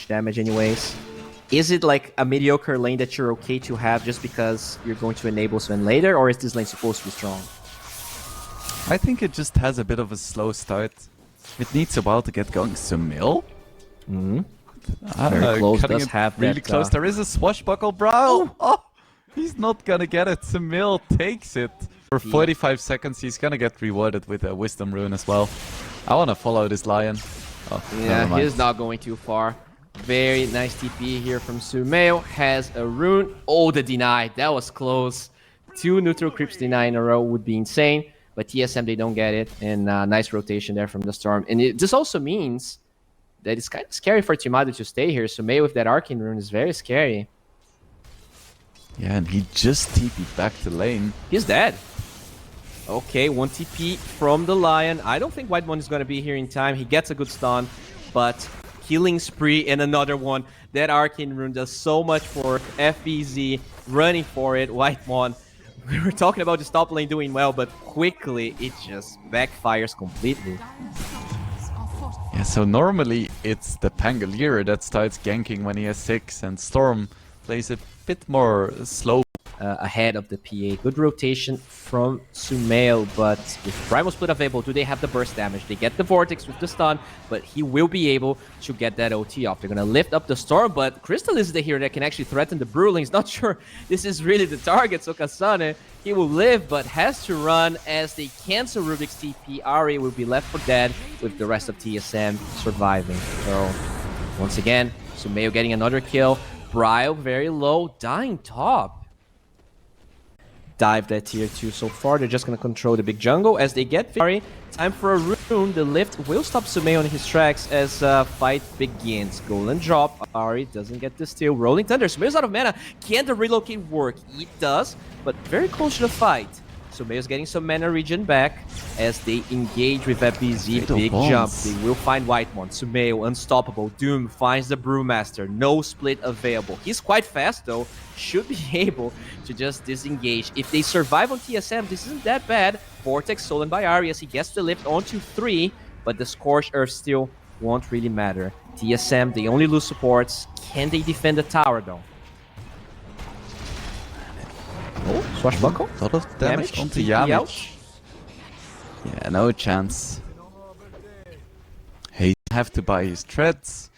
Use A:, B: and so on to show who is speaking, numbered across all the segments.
A: much damage anyways. Is it like a mediocre lane that you're okay to have just because you're going to enable Sven later, or is this lane supposed to be strong?
B: I think it just has a bit of a slow start. It needs a while to get going. Sumail?
A: Very close,
B: cutting
A: does
B: it
A: have
B: really
A: that,
B: close. There is a swashbuckle, bro! Oh, he's not gonna get it. Sumail takes it. For 45 seconds, he's gonna get rewarded with a Wisdom Rune as well. I wanna follow this Lion. Oh,
A: yeah, he's not going too far. Very nice TP here from Sumail. Has a rune. Oh, the deny. That was close. 2 neutral creeps deny in a row would be insane. But TSM, they don't get it. And nice rotation there from the Storm. And this also means that it's kind of scary for Timado to stay here. Sumail with that Arcane rune is very scary.
B: Yeah, and he just TP'd back to lane.
A: He's dead. Okay, 1 TP from the Lion. I don't think White One is going to be here in time. He gets a good stun, but killing spree and another one. That Arcane rune does so much for FBZ running for it. White One, we were talking about the top lane doing well, but quickly it just backfires completely.
B: Yeah, so normally it's the Pangolier that starts ganking when he has 6, and Storm plays a bit more slow.
A: Ahead of the PA. Good rotation from Sumail, but with Primal Split available, do they have the burst damage? They get the Vortex with the stun, but he will be able to get that OT off. They're going to lift up the Storm, but Crystal is the hero that can actually threaten the Brewlings. Not sure this is really the target, so Kasane, he will live, but has to run as they cancel Rubik's TP. Ari will be left for dead with the rest of TSM surviving. So, once again, Sumail getting another kill. Bryle very low, dying top. Dive that tier 2 so far. They're just going to control the big jungle as they get Ari. Time for a rune. The lift will stop Sumail on his tracks as fight begins. Golden drop. Ari doesn't get the steal. Rolling Thunder. Sumail's out of mana. Can the relocate work? It does, but very close to the fight. Sumail's getting some mana regen back as they engage with FBZ. Big jump. They will find White One. Sumail, unstoppable. Doom finds the Brewmaster. No split available. He's quite fast though. Should be able to just disengage. If they survive on TSM, this isn't that bad. Vortex stolen by Ari as he gets the lift onto 3, but the Scorched Earth still won't really matter. TSM, they only lose supports. Can they defend the tower though? Oh, swashbuckle.
B: A lot of damage onto Yamich. Yeah, no chance. He have to buy his treads.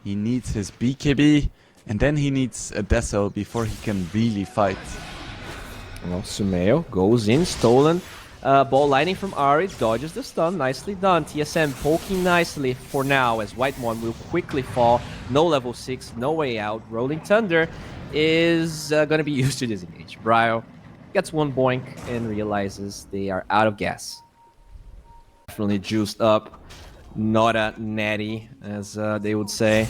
B: He needs his BKB. And then he needs a Deso before he can really fight.
A: Well, Sumail goes in, stolen. Ball lightning from Ari, dodges the stun, nicely done. TSM poking nicely for now as White One will quickly fall. No level 6, no way out. Rolling Thunder is going to be used to disengage. Bryle gets 1 boink and realizes they are out of gas. Definitely juiced up. Not a natty, as they would say.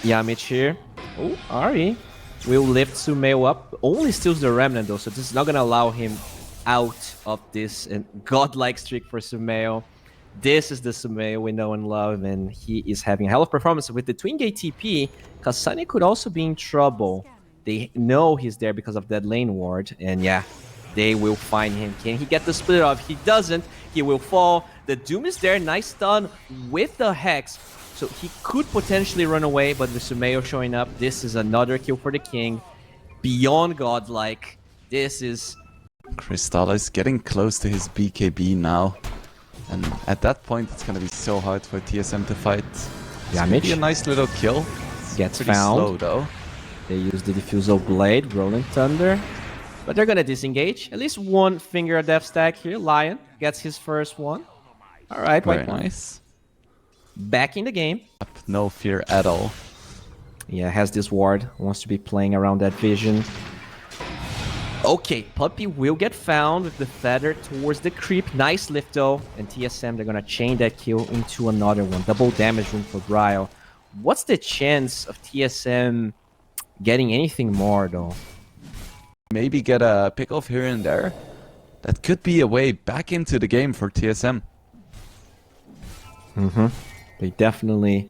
A: Yamich here. Oh, Ari will lift Sumail up. Only steals the Remnant though, so this is not going to allow him out of this godlike streak for Sumail. This is the Sumail we know and love, and he is having a hell of performance. With the Twin Gate TP, Kasane could also be in trouble. They know he's there because of that lane ward, and yeah, they will find him. Can he get the split off? He doesn't. He will fall. The Doom is there. Nice stun with the Hex. So he could potentially run away, but with Sumail showing up, this is another kill for the King. Beyond godlike. This is...
B: Crystal is getting close to his BKB now. And at that point, it's going to be so hard for TSM to fight.
A: Yamich.
B: A nice little kill.
A: Gets
B: pretty
A: found.
B: Slow, though.
A: They use the Diffusal Blade, Rolling Thunder. But they're going to disengage. At least 1 finger of death stack here. Lion gets his first one. Alright,
B: Very nice.
A: Back in the game.
B: No fear at all.
A: Yeah, has this ward. Wants to be playing around that vision. Okay, Puppey will get found with the feather towards the creep. Nice lift though. And TSM, they're gonna chain that kill into another one. Double damage room for Bryle. What's the chance of TSM getting anything more though?
B: Maybe get a pick off here and there. That could be a way back into the game for TSM.
A: They definitely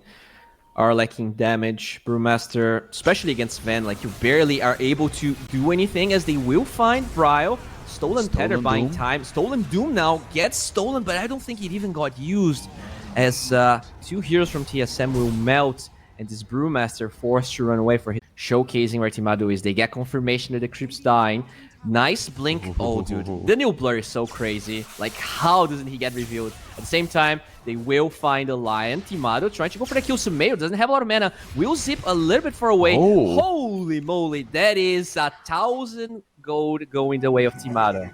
A: are lacking damage. Brewmaster, especially against Sven, like you barely are able to do anything as they will find Bryle. Stolen Tether buying time. Stolen Doom now gets stolen, but I don't think it even got used as 2 heroes from TSM will melt and this Brewmaster forced to run away for him, showcasing where Timado is. They get confirmation that the creep's dying. Nice blink. Oh, dude. The new blur is so crazy. Like, how doesn't he get revealed? At the same time, they will find a Lion. Timado trying to go for the kill. Sumail doesn't have a lot of mana. Will zip a little bit far away.
B: Oh.
A: Holy moly. That is 1,000 gold going the way of Timado.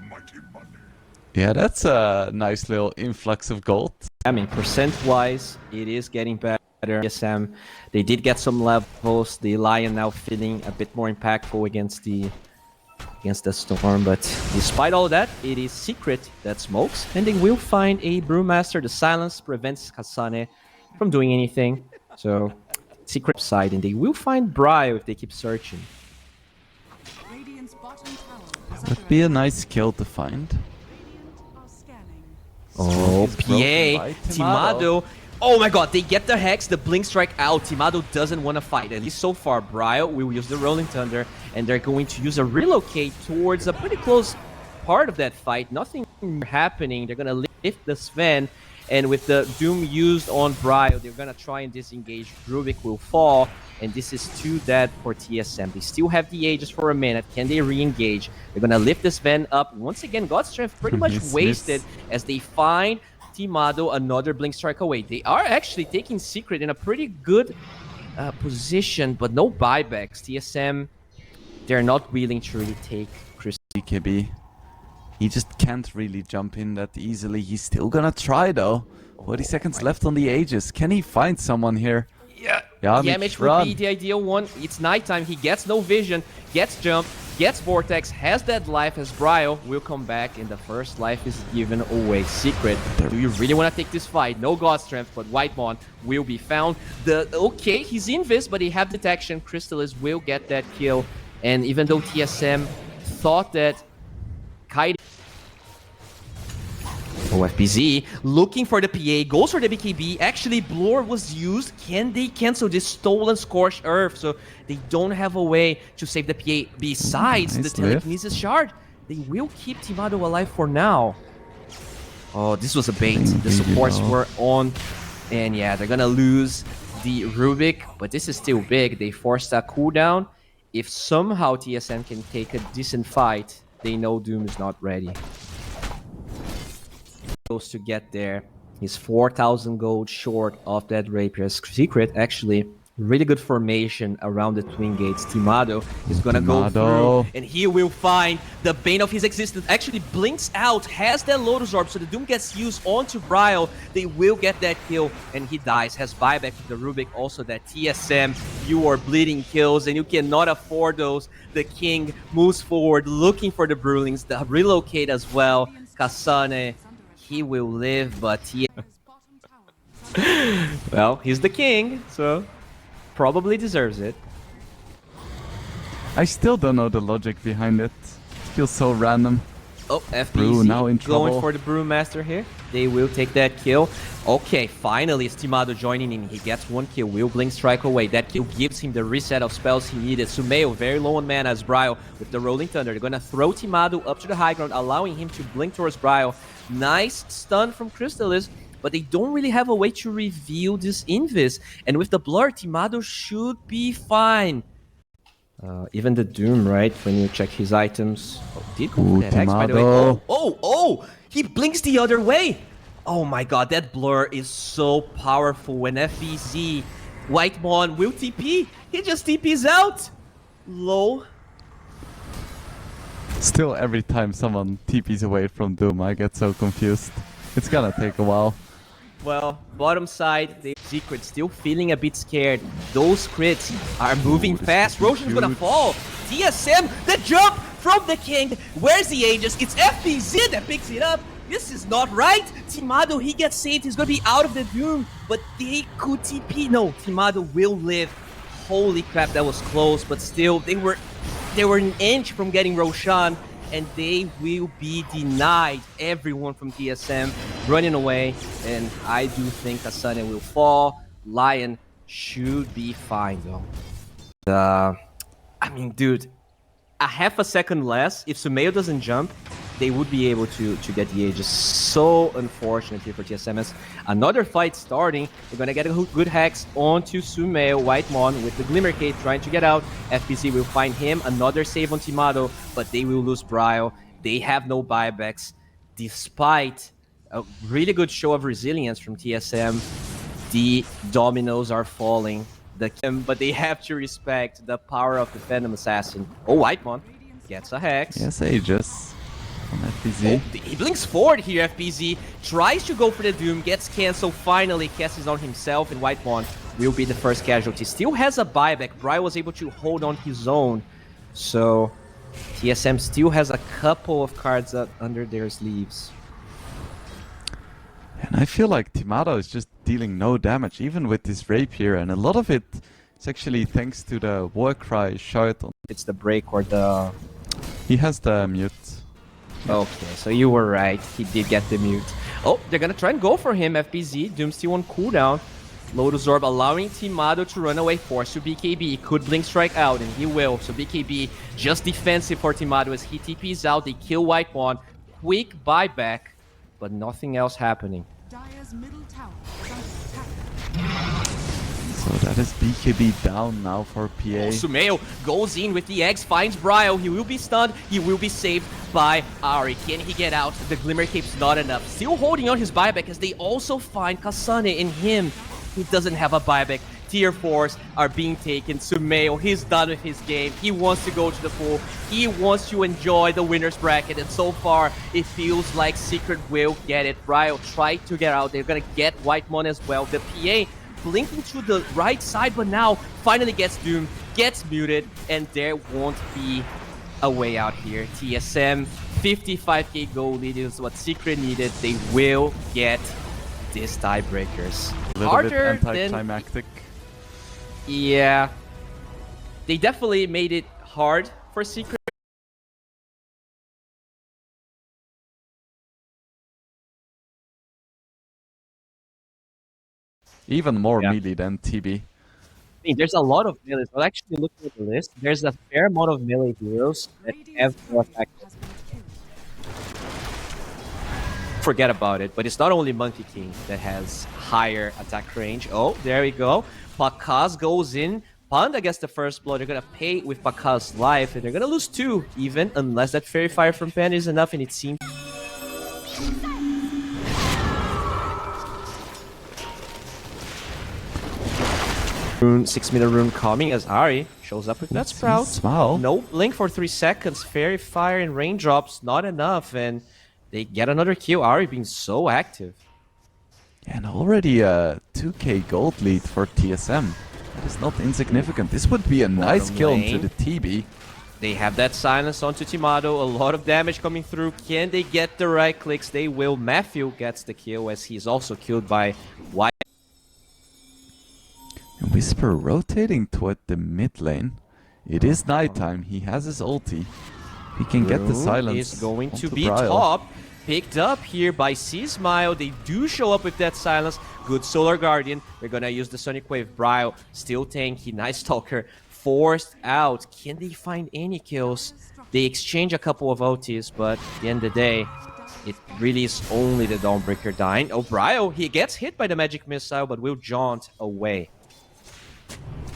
B: Yeah, that's a nice little influx of gold.
A: I mean, percent-wise, it is getting better. TSM, they did get some levels. The Lion now feeling a bit more impactful against the Storm, but despite all that, it is Secret that smokes, and they will find a Brewmaster. The silence prevents Kasane from doing anything, so Secret side, and they will find Brio if they keep searching.
B: Would be a nice kill to find.
A: Oh, PA, Timado. Oh my god, they get the Hex, the Blink Strike out. Timado doesn't want to fight. At least so far, Brio will use the Rolling Thunder, and they're going to use a Relocate towards a pretty close part of that fight. Nothing happening. They're going to lift the Sven, and with the Doom used on Brio, they're going to try and disengage. Rubik will fall, and this is too dead for TSM. They still have the Aegis for a minute. Can they re-engage? They're going to lift the Sven up. Once again, God's Strength pretty much wasted as they find Timado another Blink Strike away. They are actually taking Secret in a pretty good position, but no buybacks. TSM, they're not willing to really take Chris.
B: BKB. He just can't really jump in that easily. He's still gonna try though. 40 seconds left on the Aegis. Can he find someone here?
A: Yeah,
B: Yamich
A: would be the ideal one. It's nighttime. He gets no vision, gets jump, gets Vortex, has that life as Brio will come back, and the first life is given away. Secret, do you really want to take this fight? No God Strength, but Whitemon will be found. Okay, he's invis, but he have detection. Crystallis will get that kill, and even though TSM thought that Kairi FBZ looking for the PA, goes for the BKB. Actually, Blur was used. Can they cancel this stolen Scorched Earth? So they don't have a way to save the PA besides the Telekinesis Shard. They will keep Timado alive for now. Oh, this was a bait. The supports were on. And yeah, they're gonna lose the Rubik, but this is still big. They forced a cooldown. If somehow TSM can take a decent fight, they know Doom is not ready. To get there. He's 4,000 gold short of that Rapier. Secret, actually, really good formation around the Twin Gates. Timado is gonna go through, and he will find the bane of his existence. Actually blinks out, has that Lotus Orb, so the Doom gets used onto Brio. They will get that kill, and he dies. Has buyback with the Rubik. Also that TSM, you are bleeding kills, and you cannot afford those. The King moves forward, looking for the Brewlings. The Relocate as well. Kasane, he will live, but he... well, he's the king, so probably deserves it.
B: I still don't know the logic behind it. Feels so random.
A: Oh, FBZ
B: Brew now in trouble.
A: Going for the Brewmaster here. They will take that kill. Okay, finally, it's Timado joining in. He gets one kill. Will Blink Strike away. That kill gives him the reset of spells he needed. Sumail, very low on mana as Brio with the Rolling Thunder. They're going to throw Timado up to the high ground, allowing him to blink towards Brio. Nice stun from Crystallis, but they don't really have a way to reveal this invis. And with the blur, Timado should be fine. Even the Doom, right? When you check his items. Oh, did go for that Hex, by the way. Oh! He blinks the other way! Oh my god, that blur is so powerful. When FBZ, Whitemon will TP, he just TPs out! Low.
B: Still, every time someone TPs away from Doom, I get so confused. It's gonna take a while.
A: Well, bottom side, the Secret still feeling a bit scared. Those crits are moving fast. Roshan's gonna fall. TSM, the jump from the King. Where's the Aegis? It's FBZ that picks it up. This is not right. Timado, he gets saved. He's gonna be out of the Doom, but they could TP. No, Timado will live. Holy crap, that was close, but still, they were an inch from getting Roshan, and they will be denied. Everyone from TSM running away, and I do think Kasane will fall. Lion should be fine, though. I mean, dude, a half a second less, if Sumail doesn't jump, they would be able to get the A. Just so unfortunate here for TSM as another fight starting. They're gonna get a good hex onto Sumail. Whitemon with the Glimmer Cape trying to get out. FBZ will find him. Another save on Timado, but they will lose Brio. They have no buybacks. Despite a really good show of resilience from TSM, the dominoes are falling. But they have to respect the power of the Phantom Assassin. Oh, Whitemon gets a hex.
B: Yes, Aegis on FBZ.
A: Oh, he blinks forward here, FBZ. Tries to go for the Doom, gets cancelled. Finally, casts on himself, and Whitemon will be the first casualty. Still has a buyback. Bry was able to hold on his own. So, TSM still has a couple of cards under their sleeves.
B: And I feel like Timado is just dealing no damage, even with this Rapier, and a lot of it is actually thanks to the Warcry shot.
A: It's the break or the...
B: He has the mute.
A: Okay, so you were right. He did get the mute. Oh, they're gonna try and go for him, FBZ. Doom still on cooldown. Lotus Orb allowing Timado to run away, force to BKB. He could Blink Strike out, and he will. So BKB just defensive for Timado as he TPs out. They kill Whitemon. Quick buyback, but nothing else happening.
C: Dire's middle tower is under attack.
B: So that is BKB down now for PA.
A: Sumail goes in with the eggs, finds Brio. He will be stunned. He will be saved by Ari. Can he get out? The Glimmer Cape's not enough. Still holding on his buyback as they also find Kasane in him. He doesn't have a buyback. Tier 4s are being taken. Sumail, he's done with his game. He wants to go to the pool. He wants to enjoy the winner's bracket. And so far, it feels like Secret will get it. Brio tried to get out. They're going to get Whitemon as well. The PA blinking to the right side, but now finally gets Doom, gets muted, and there won't be a way out here. TSM, 55k gold lead is what Secret needed. They will get this tiebreakers.
B: A little bit anticlimactic.
A: Yeah. They definitely made it hard for Secret.
B: Even more melee than TB.
A: I mean, there's a lot of melee. So actually looking at the list, there's a fair amount of melee heroes that have more effect. Forget about it, but it's not only Monkey King that has higher attack range. Oh, there we go. Pakaz goes in. Panda gets the first blow. They're gonna pay with Pakaz's life, and they're gonna lose 2 even, unless that Fairy Fire from Panda is enough, and it seems. Rune, 6-minute rune coming as Ari shows up with that Sprout.
B: Smile.
A: No blink for 3 seconds. Fairy Fire and raindrops, not enough, and they get another kill. Ari being so active.
B: And already a 2k gold lead for TSM. That is not insignificant. This would be a nice kill into the TB.
A: They have that silence onto Timado. A lot of damage coming through. Can they get the right clicks? They will. Matthew gets the kill as he's also killed by White.
B: And Whisper rotating toward the mid lane. It is nighttime. He has his ulti. He can get the silence.
A: Is going to
B: onto
A: be
B: Brile.
A: top. Picked up here by C-Smile. They do show up with that silence. Good Solar Guardian. They're gonna use the Sonic Wave. Brile still tanky. Nice Stalker. Forced out. Can they find any kills? They exchange a couple of ultis, but at the end of the day, it really is only the Dawnbreaker dying. Oh, Brile, he gets hit by the Magic Missile, but will jaunt away.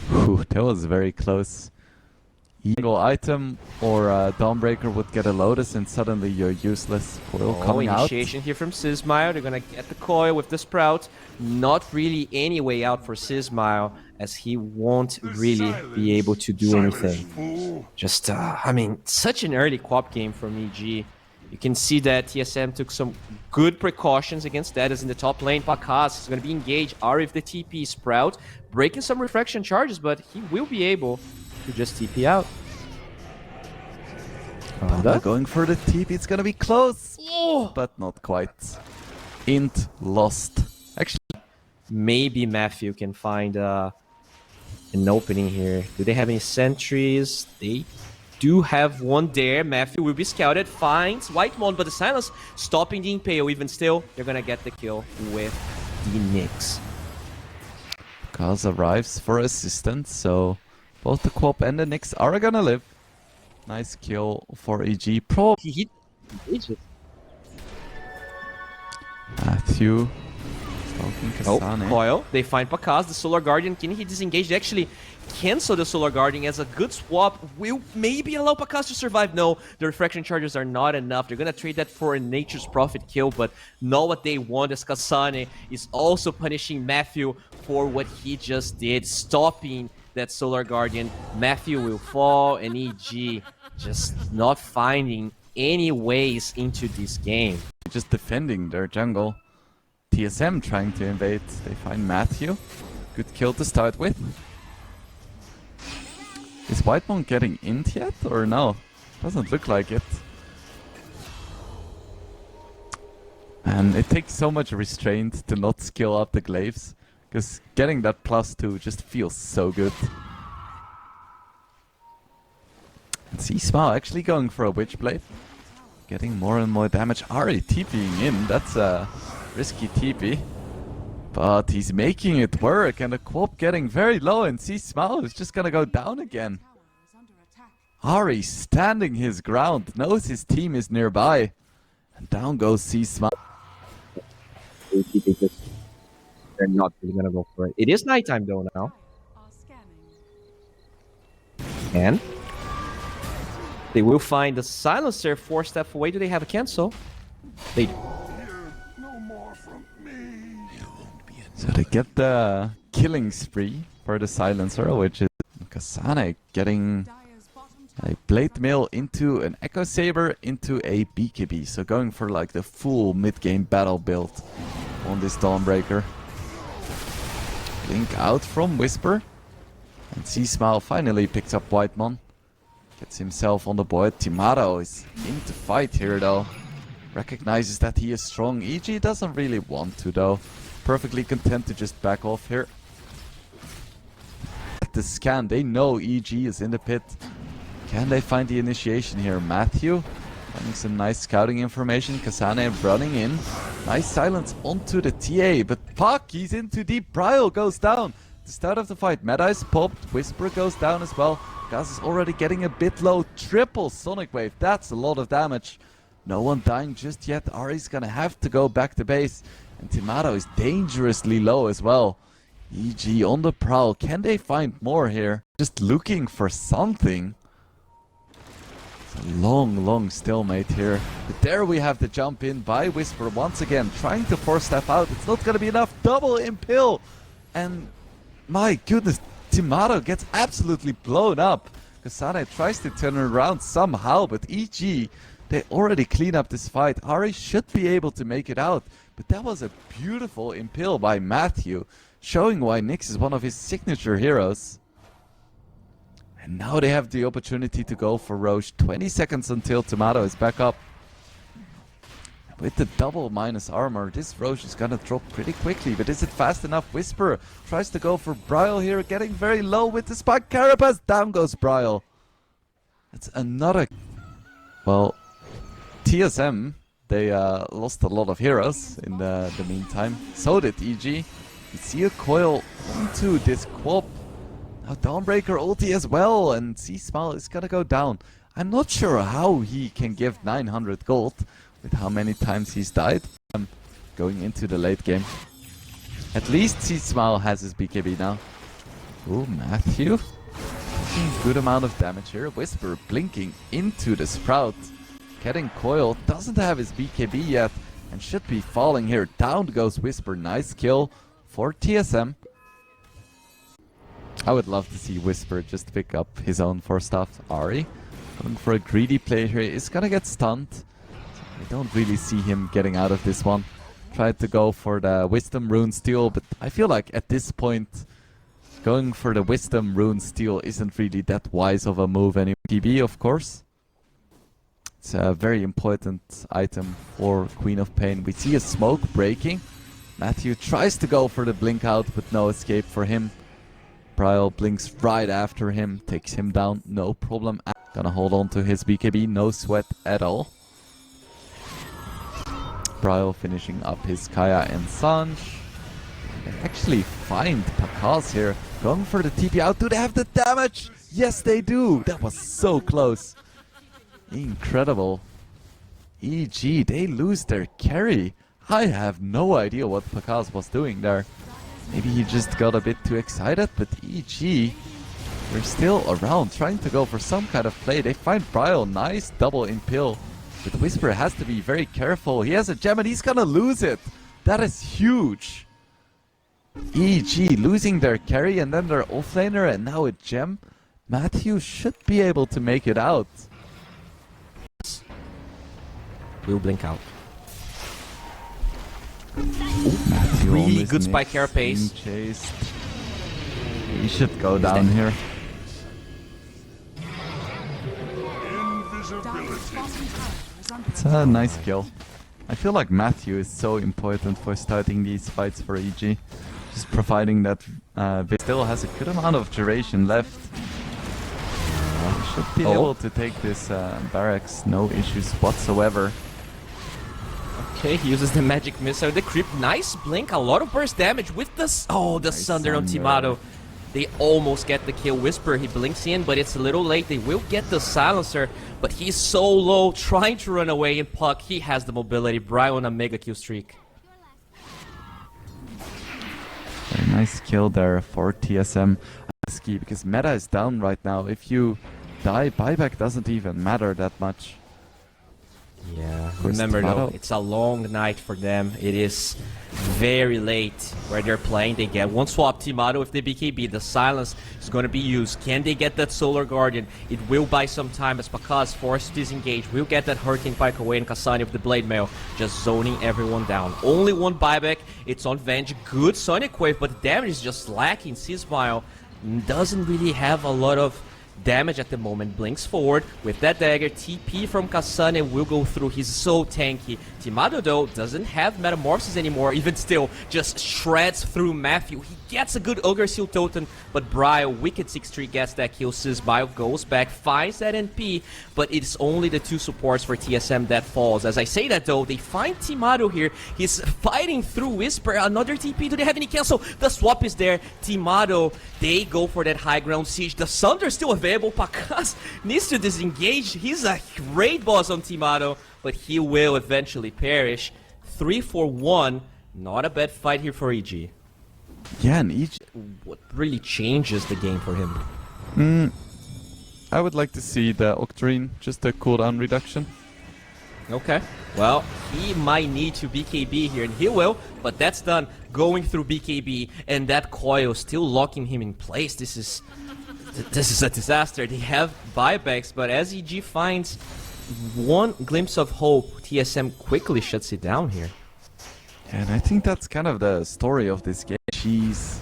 B: Whew, that was very close. Single item or Dawnbreaker would get a Lotus and suddenly you're useless. Coil coming out.
A: Initiation here from Sismile. They're gonna get the coil with the Sprout. Not really any way out for Sismile as he won't really be able to do anything. Just, I mean, such an early co-op game from EG. You can see that TSM took some good precautions against that as in the top lane. Pakaz is going to be engaged. Ari with the TP Sprout. Breaking some refraction charges, but he will be able to just TP out.
B: Panda going for the TP. It's going to be close, but not quite. Int lost. Actually,
A: maybe Matthew can find an opening here. Do they have any sentries? They do have one there. Matthew will be scouted, finds Whitemon, but the silence stopping the Impale. Even still, they're gonna get the kill with the Nyx.
B: Kaz arrives for assistance, so both the Quop and the Nyx are gonna live. Nice kill for EG. Pro.
A: He engages.
B: Matthew. Stalking
A: Oh,
B: Kasane.
A: Coil. They find Pakaz. The Solar Guardian. Can he disengage? They actually cancel the Solar Guardian as a good swap. Will maybe allow Pakaz to survive. No, the Refraction Charges are not enough. They're going to trade that for a Nature's Prophet kill, but not what they want, as Kasane is also punishing Matthew for what he just did, stopping that Solar Guardian. Matthew will fall, and EG just not finding any ways into this game.
B: Just defending their jungle. TSM trying to invade. They find Matthew. Good kill to start with. Is Whitemon getting int yet or no? Doesn't look like it. And it takes so much restraint to not skill up the glaives, because getting that +2 just feels so good. And Seasmile actually going for a Witchblade. Getting more and more damage. Ari TPing in, that's a risky TP. But he's making it work, and the Quop getting very low, and Seasmile is just gonna go down again. Ari standing his ground, knows his team is nearby. And down goes Seasmile.
A: They're not really gonna go for it. It is nighttime though now. And they will find the Silencer 4 steps away. Do they have a cancel? They do.
B: So they get the killing spree for the Silencer, which is Kasane getting a Blade Mail into an Echo Saber into a BKB. So going for like the full mid-game battle build on this Dawnbreaker. Blink out from Whisper. And Seasmile finally picks up Whitemon. Gets himself on the board. Timaro is into fight here though. Recognizes that he is strong. EG doesn't really want to though. Perfectly content to just back off here. At the scan, they know EG is in the pit. Can they find the initiation here? Matthew finding some nice scouting information. Kasane running in. Nice silence onto the TA, but Puck, he's in too deep. Bryle goes down. The start of the fight, Meta is popped. Whisper goes down as well. Gas is already getting a bit low. Triple Sonic Wave, that's a lot of damage. No one dying just yet. Ari's gonna have to go back to base. And Timaro is dangerously low as well. EG on the prowl. Can they find more here? Just looking for something. It's a long stalemate here. But there we have the jump in by Whisper once again. Trying to force step out. It's not gonna be enough. Double Impale. And my goodness, Timaro gets absolutely blown up. Kasane tries to turn it around somehow, but EG, they already clean up this fight. Ari should be able to make it out. But that was a beautiful impale by Matthew, showing why Nyx is one of his signature heroes. And now they have the opportunity to go for Roche. 20 seconds until Tomato is back up. With the double minus armor, this Roche is gonna drop pretty quickly. But is it fast enough? Whisper tries to go for Bryle here, getting very low with the spike. Carapace, down goes Bryle. That's another... Well, TSM, they lost a lot of heroes in the meantime. So did EG. You see a coil onto this Quop. Now Dawnbreaker ulti as well, and Seasmile is gonna go down. I'm not sure how he can give 900 gold with how many times he's died. Going into the late game. At least Seasmile has his BKB now. Oh, Matthew. Taking a good amount of damage here. Whisper blinking into the Sprout. Getting Coil, doesn't have his BKB yet and should be falling here. Down goes Whisper, nice kill for TSM. I would love to see Whisper just pick up his own 4-staff. Ari going for a greedy play here, is gonna get stunned. So I don't really see him getting out of this one. Tried to go for the Wisdom Rune Steal, but I feel like at this point going for the Wisdom Rune Steal isn't really that wise of a move anymore. TB, of course. It's a very important item for Queen of Pain. We see a smoke breaking. Matthew tries to go for the blink out, but no escape for him. Bryle blinks right after him, takes him down, no problem. Gonna hold on to his BKB, no sweat at all. Bryle finishing up his Kaya and Sanj. They actually find Pakaz here, going for the TP out. Do they have the damage? Yes, they do. That was so close. Incredible. EG, they lose their carry. I have no idea what Pakaz was doing there. Maybe he just got a bit too excited, but EG, they're still around, trying to go for some kind of play. They find Bryle, nice double impale. But Whisper has to be very careful. He has a gem and he's gonna lose it. That is huge. EG losing their carry and then their offlaner and now a gem. Matthew should be able to make it out.
A: Will blink out.
B: Matthew
A: Really good spike carapace.
B: Chased. He should go down here. It's a nice kill. I feel like Matthew is so important for starting these fights for EG. Just providing that Vic still has a good amount of duration left. Should be able to take this barracks, no issues whatsoever.
A: Okay, he uses the magic missile, the creep, nice blink, a lot of burst damage with the
B: Nice
A: Sunder on Timado. They almost get the kill. Whisper, he blinks in, but it's a little late. They will get the silencer, but he's so low, trying to run away. And Puck, he has the mobility. Bryle on a mega kill streak.
B: Very nice kill there for TSM. Risky because meta is down right now. If you die, buyback doesn't even matter that much.
A: Yeah, remember though, it's a long night for them. It is very late where they're playing. They get one swap, Timado with the BKB. The silence is going to be used. Can they get that Solar Guardian? It will buy some time as Pakaz forced to disengage. We'll get that Hurricane Pike away and Kasani with the Blade Mail just zoning everyone down. Only one buyback. It's on Venge. Good Sonic Wave, but the damage is just lacking. Smile doesn't really have a lot of damage at the moment. Blinks forward with that dagger. TP from Kasane will go through. He's so tanky. Timado though doesn't have Metamorphosis anymore. Even still, just shreds through Matthew. He gets a good Ogre Seal Totem, but Bryle, Wicked 6-3 gets that kill. Sisbile goes back, finds that NP, but it's only the two supports for TSM that falls. As I say that though, they find Timado here. He's fighting through Whisper. Another TP. Do they have any cancel? The swap is there. Timado, they go for that high ground siege. The Sunder's still available. Pakaz needs to disengage. He's a great boss on Timado, but he will eventually perish. 3-4-1. Not a bad fight here for EG.
B: Yeah, and EG...
A: What really changes the game for him?
B: I would like to see the Octarine, just a cooldown reduction.
A: Okay. Well, he might need to BKB here, and he will, but that's done. Going through BKB, and that coil still locking him in place. This is a disaster. They have buybacks, but as EG finds one glimpse of hope, TSM quickly shuts it down here.
B: And I think that's kind of the story of this game. Jeez.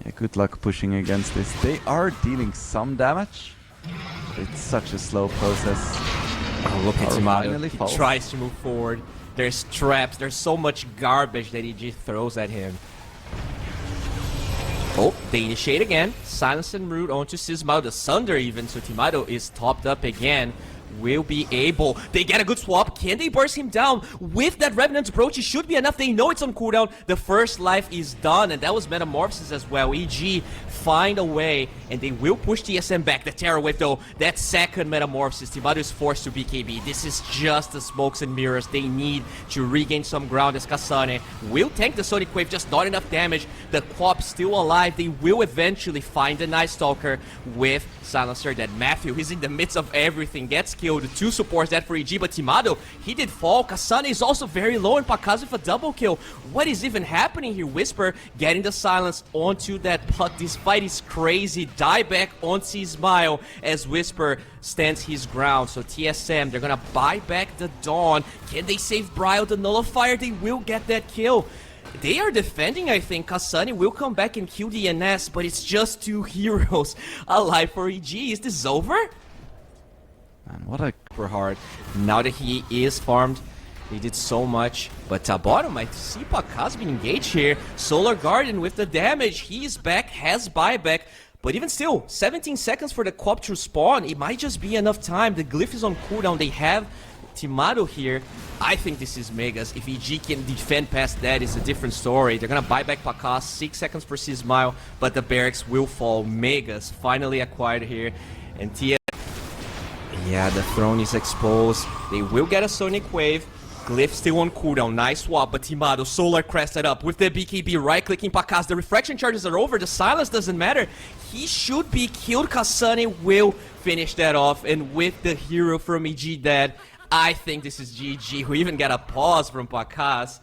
B: Yeah, good luck pushing against this. They are dealing some damage, but it's such a slow process.
A: Oh, look at Timado. He tries to move forward. There's traps. There's so much garbage that EG throws at him. Oh, they initiate again. Silence and Root onto Sismao. The Sunder even, so Timado is topped up again. Will be able. They get a good swap. Can they burst him down? With that Revenant approach, it should be enough. They know it's on cooldown. The first life is done, and that was Metamorphosis as well. EG find a way, and they will push TSM back. The Terror Wave, though, that second Metamorphosis, Timado is forced to BKB. This is just the smokes and mirrors. They need to regain some ground as Kasane will tank the Sonic Wave, just not enough damage. The Quap still alive. They will eventually find the Night Stalker with Silencer. That Matthew, he's in the midst of everything, gets killed. Two supports that for EG, but Timado, he did fall. Kasane is also very low, and Pakaz with a double kill. What is even happening here? Whisper getting the silence onto that putt. This fight is crazy. Die back on Smile as Whisper stands his ground. So TSM, they're gonna buy back the Dawn. Can they save Bryle? The Nullifier, they will get that kill. They are defending, I think. Kasane will come back and kill the NS, but it's just two heroes alive for EG. Is this over?
B: Man, what a...
A: For hard. Now that he is farmed, they did so much. But bottom, I see Pakaz being engaged here. Solar Guardian with the damage. He's back, has buyback. But even still, 17 seconds for the Quap to spawn. It might just be enough time. The Glyph is on cooldown. They have Timado here. I think this is Megas. If EG can defend past that, it's a different story. They're gonna buy back Pakaz. 6 seconds for Smile, but the barracks will fall. Megas finally acquired here. And Yeah, the throne is exposed. They will get a Sonic Wave. Glyph still on cooldown. Nice swap, but Timado, Solar crested up with the BKB, right-clicking Pakas. The refraction charges are over. The silence doesn't matter. He should be killed. Kasane will finish that off. And with the hero from EG dead, I think this is GG. We even got a pause from Pakas.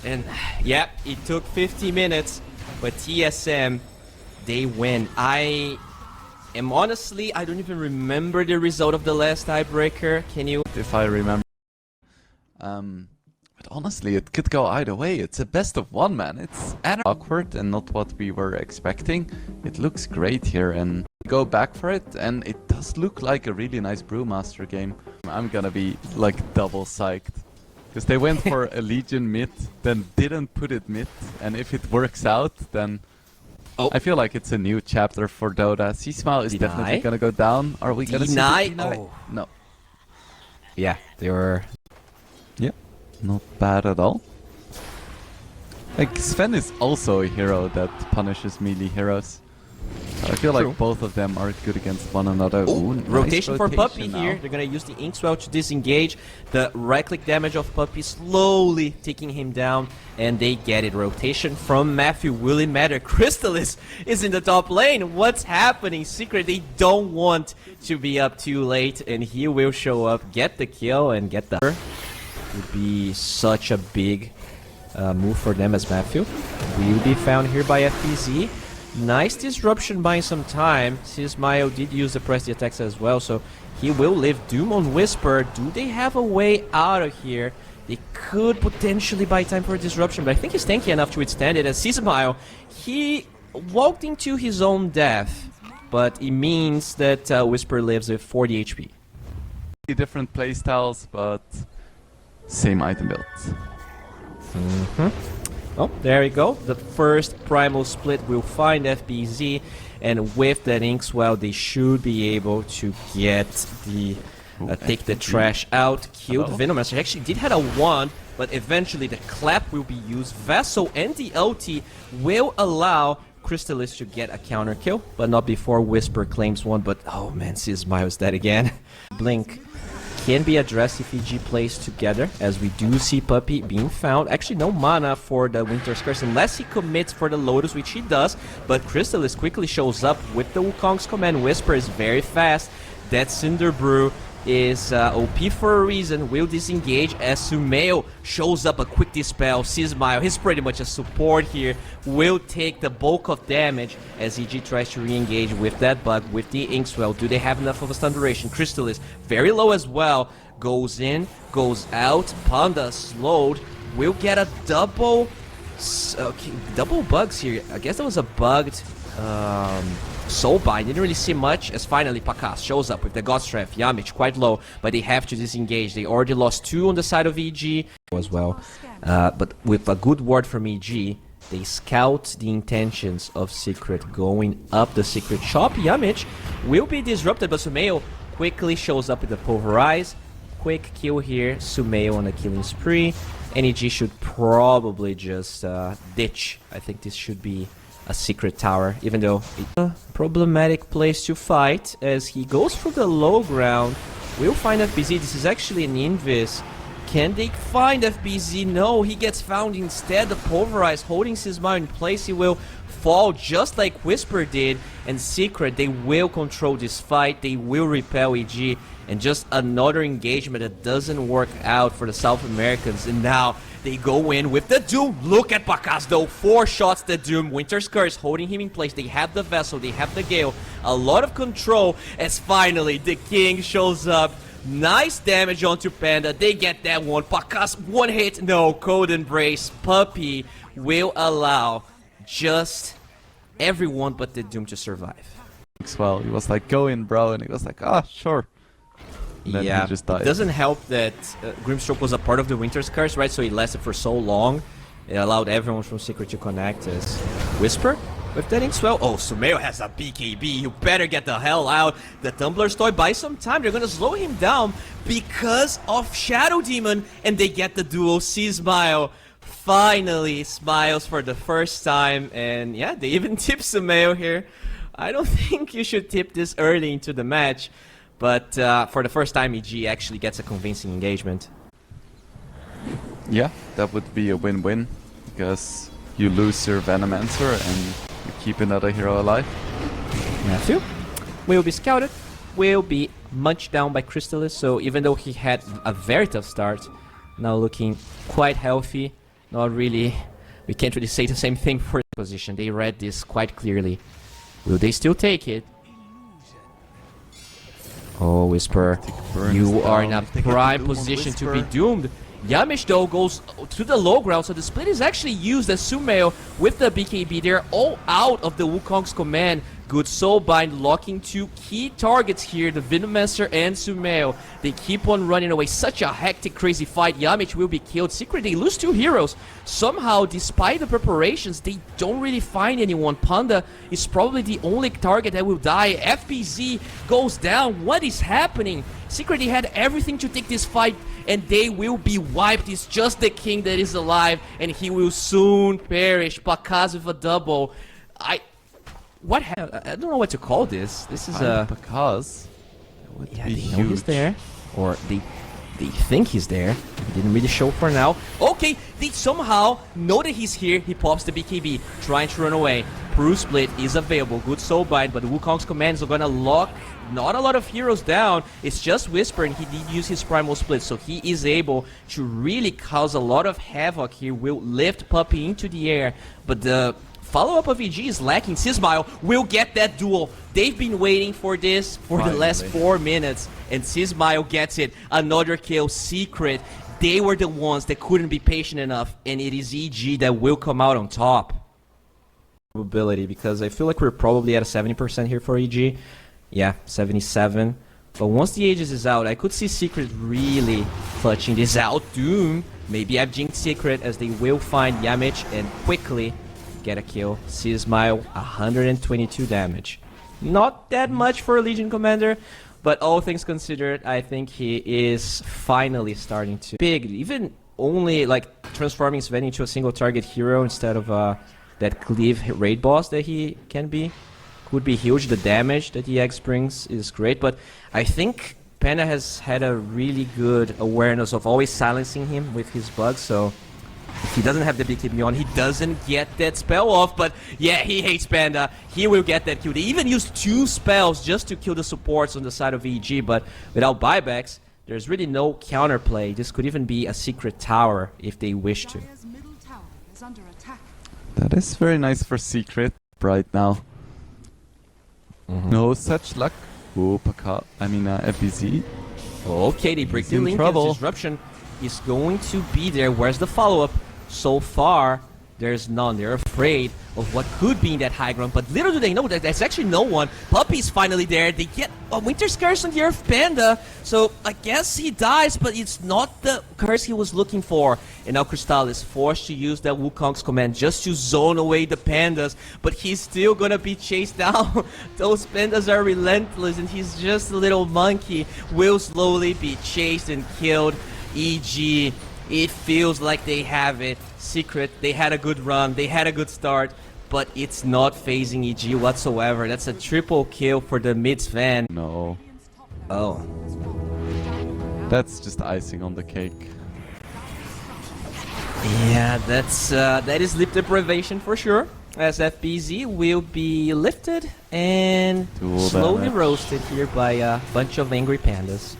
A: And yeah, it took 50 minutes, but TSM, they win. I honestly, I don't even remember the result of the last tiebreaker. Can you?
B: If I remember. But honestly, it could go either way. It's a best of one, man. It's awkward and not what we were expecting. It looks great here and go back for it, and it does look like a really nice Brewmaster game. I'm gonna be like double psyched. Because they went for a Legion mid, then didn't put it mid, and if it works out, then I feel like it's a new chapter for Dota. C-Smile is definitely gonna go down. Are we gonna see the deny?
A: Oh.
B: No.
A: Yeah, they were...
B: Yeah, not bad at all. Like, Sven is also a hero that punishes melee heroes. I feel like both of them are good against one another.
A: Ooh,
B: nice
A: rotation for Puppy
B: now.
A: here. They're gonna use the Inkswell to disengage. The right-click damage of Puppy slowly taking him down, and they get it. Rotation from Matthew. Will it matter? Crystallis is in the top lane. What's happening? Secret, they don't want to be up too late, and he will show up, get the kill, and get the... Would be such a big move for them as Matthew. Will be found here by FPZ. Nice disruption buying some time. Sismail did use the press the attacks as well, so he will live. Doom on Whisper. Do they have a way out of here? They could potentially buy time for a disruption, but I think he's tanky enough to withstand it. As Sismail, he walked into his own death, but it means that Whisper lives with 40 HP.
B: Different playstyles, but same item builds.
A: Oh, there we go. The first primal split will find FBZ, and with that Inkswell, they should be able to get the take the trash out, kill the Venomaster. Actually did have a 1, but eventually the clap will be used. Vessel and the LT will allow Crystallis to get a counter kill, but not before Whisper claims one. But oh man, Sismail is dead again. Blink can be addressed if EG plays together, as we do see Puppy being found. Actually, no mana for the Winter's Curse unless he commits for the Lotus, which he does, but Crystallis quickly shows up with the Wukong's command. Whisper is very fast. That Cinder Brew is OP for a reason, will disengage as Sumail shows up, a quick dispel. Sismail, he's pretty much a support here, will take the bulk of damage as EG tries to re-engage with that bug with the Inkswell. Do they have enough of a stun duration? Crystallis very low as well, goes in, goes out. Panda slowed, will get a double double bugs here. I guess that was a bugged Soulbind. Didn't really see much, as finally Pakas shows up with the God Strength. Yamich quite low, but they have to disengage. They already lost 2 on the side of EG as well. But with a good word from EG, they scout the intentions of Secret going up the Secret shop. Yamich will be disrupted, but Sumail quickly shows up with the Pulverize. Quick kill here. Sumail on a killing spree. NEG should probably just ditch. I think this should be a Secret tower, even though it's a problematic place to fight, as he goes for the low ground. We'll find FBZ. This is actually an invis. Can they find FBZ? No, he gets found instead. The Pulverize holding Sismail in place. He will fall just like Whisper did. And Secret, they will control this fight. They will repel EG. And just another engagement that doesn't work out for the South Americans. And now they go in with the Doom. Look at Pakas though. 4 shots the Doom. Winter's Curse holding him in place. They have the Vessel. They have the Gale. A lot of control as finally the King shows up. Nice damage onto Panda. They get that one. Pakas, 1 hit. No, Cold Embrace. Puppy will allow just everyone but the Doom to survive.
B: Well, he was like, go in, bro. And he was like, ah, sure.
A: Yeah,
B: he just died.
A: It doesn't help that Grimstroke was a part of the Winter's Curse, right? So it lasted for so long. It allowed everyone from Secret to connect as Whisper with that Inkswell. Oh, Sumail has a BKB. You better get the hell out. The Tumbler's Toy buys some time. They're gonna slow him down because of Shadow Demon, and they get the duo. Sismail finally smiles for the first time, and yeah, they even tip Sumail here. I don't think you should tip this early into the match. But for the first time, EG actually gets a convincing engagement.
B: Yeah, that would be a win-win, because you lose your Venomancer and you keep another hero alive.
A: Matthew will be scouted, will be munched down by Crystallis, so even though he had a very tough start, now looking quite healthy, not really, we can't really say the same thing for the position. They read this quite clearly. Will they still take it? Oh, Whisper, you are in a prime position to be doomed. Yamish though goes to the low ground, so the split is actually used as Sumail with the BKB. They're all out of the Wukong's command. Good Soulbind locking two key targets here, the Venomancer and Sumail. They keep on running away. Such a hectic, crazy fight. Yamish will be killed. Secret, they lose two heroes. Somehow, despite the preparations, they don't really find anyone. Panda is probably the only target that will die. FBZ goes down. What is happening? Secret, they had everything to take this fight, and they will be wiped. It's just the king that is alive, and he will soon perish. Pakaz with a double. I don't know what to call this. This is
B: Because
A: yeah, they know he's there, or they think he's there. He didn't really show for now. Okay, they somehow know that he's here. He pops the BKB, trying to run away. Prue Split is available. Good Soulbind, but Wukong's commands are gonna lock not a lot of heroes down. It's just Whisper, and he did use his Primal Split, so he is able to really cause a lot of havoc here. Will lift Puppey into the air, but the follow-up of EG is lacking. Sismile will get that duel. They've been waiting for this for the last 4 minutes, and Sismile gets it. Another kill. Secret, they were the ones that couldn't be patient enough, and it is EG that will come out on top. Probability, because I feel like we're probably at a 70% here for EG. Yeah, 77. But once the Aegis is out, I could see Secret really clutching this out. Doom, maybe I've jinxed Secret, as they will find Yamich and quickly get a kill. Sismile, 122 damage. Not that much for a Legion Commander, but all things considered, I think he is finally starting to big. Even only like transforming Sven into a single target hero instead of that cleave raid boss that he can be could be huge. The damage that the X brings is great, but I think Panda has had a really good awareness of always silencing him with his bugs, so if he doesn't have the BKB on, he doesn't get that spell off. But yeah, he hates Panda. He will get that kill. They even used 2 spells just to kill the supports on the side of EG, but without buybacks, there's really no counterplay. This could even be a secret tower if they wish to.
C: Dire's middle tower is under attack.
B: that is very nice for Secret right now. No such luck. Oh, FBZ.
A: Okay, they break
B: He's
A: the
B: in
A: link.
B: trouble.
A: Disruption is going to be there. Where's the follow-up? So far, there's none. They're afraid of what could be in that high ground, but little do they know that there's actually no one. Puppey's finally there. They get a Winter's Curse on the Earth Panda, so I guess he dies, but it's not the curse he was looking for. And now Crystal is forced to use that Wukong's command just to zone away the pandas, but he's still gonna be chased down. Those pandas are relentless, and he's just a little monkey. Will slowly be chased and killed. EG, it feels like they have it. Secret, they had a good run, they had a good start, but it's not phasing EG whatsoever. That's a triple kill for the mid Sven.
B: No,
A: Oh.
B: that's just icing on the cake.
A: Yeah, that is lip deprivation for sure. As FBZ will be lifted and
B: Dual
A: slowly
B: damage.
A: roasted here by a bunch of angry pandas.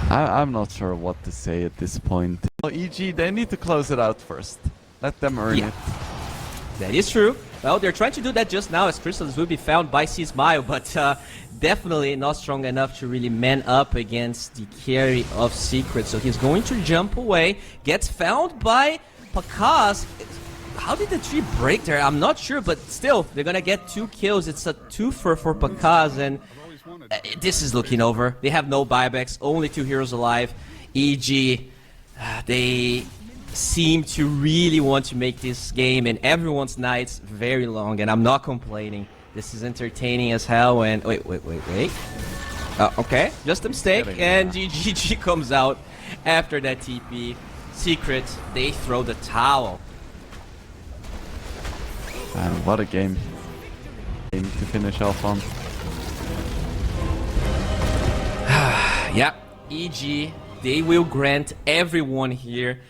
B: I'm not sure what to say at this point. Oh, EG, they need to close it out first. Let them earn
A: Yeah.
B: it.
A: That is true. Well, they're trying to do that just now as Crystals will be found by Sismile, but definitely not strong enough to really man up against the carry of Secret. So he's going to jump away, gets found by Pakaz. How did the tree break there? I'm not sure, but still, they're gonna get 2 kills. It's a twofer for Pakaz, and this is looking over. They have no buybacks, only 2 heroes alive. EG, they seem to really want to make this game and everyone's nights very long, and I'm not complaining. This is entertaining as hell, and wait. Okay, just a mistake, and GG comes out after that TP. Secret, they throw the towel.
B: Man, what a game. To finish off on.
A: Yeah, EG, they will grant everyone here